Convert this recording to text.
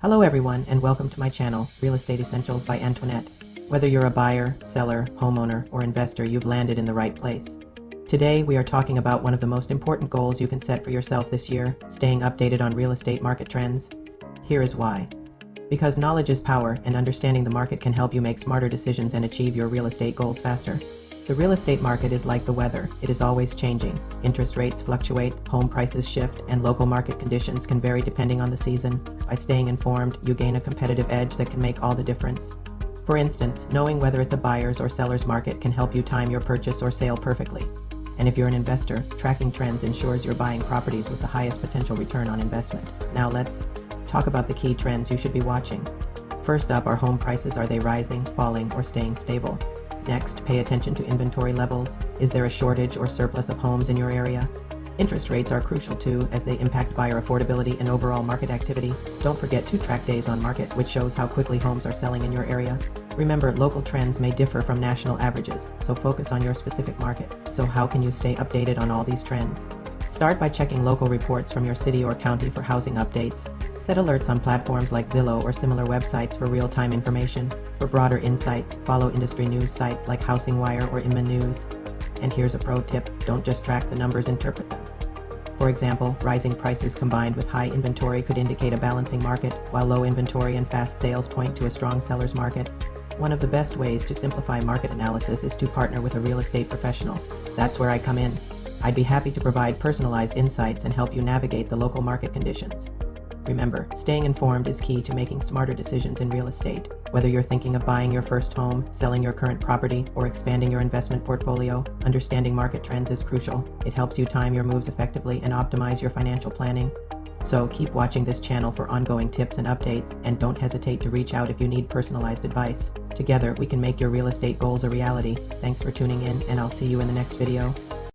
Hello everyone and welcome to my channel, Real Estate Essentials by Antoinette. Whether you're a buyer, seller, homeowner, or investor, you've landed in the right place. Today we are talking about one of the most important goals you can set for yourself this year, staying updated on real estate market trends. Here is why. Because knowledge is power, and understanding the market can help you make smarter decisions and achieve your real estate goals faster. The real estate market is like the weather. It is always changing. Interest rates fluctuate, home prices shift, and local market conditions can vary depending on the season. By staying informed, you gain a competitive edge that can make all the difference. For instance, knowing whether it's a buyer's or seller's market can help you time your purchase or sale perfectly. And if you're an investor, tracking trends ensures you're buying properties with the highest potential return on investment. Now let's talk about the key trends you should be watching. First up are home prices. Are they rising, falling, or staying stable? Next, pay attention to inventory levels. Is there a shortage or surplus of homes in your area? Interest rates are crucial too, as they impact buyer affordability and overall market activity. Don't forget to track days on market, which shows how quickly homes are selling in your area. Remember, local trends may differ from national averages, so focus on your specific market. So how can you stay updated on all these trends? Start by checking local reports from your city or county for housing updates. Set alerts on platforms like Zillow or similar websites for real-time information. For broader insights, follow industry news sites like Housing Wire or Inman News. And here's a pro tip: don't just track the numbers, interpret them. For example, rising prices combined with high inventory could indicate a balancing market, while low inventory and fast sales point to a strong seller's market. One of the best ways to simplify market analysis is to partner with a real estate professional. That's where I come in. I'd be happy to provide personalized insights and help you navigate the local market conditions. Remember, staying informed is key to making smarter decisions in real estate. Whether you're thinking of buying your first home, selling your current property, or expanding your investment portfolio, understanding market trends is crucial. It helps you time your moves effectively and optimize your financial planning. So keep watching this channel for ongoing tips and updates, and don't hesitate to reach out if you need personalized advice. Together, we can make your real estate goals a reality. Thanks for tuning in, and I'll see you in the next video.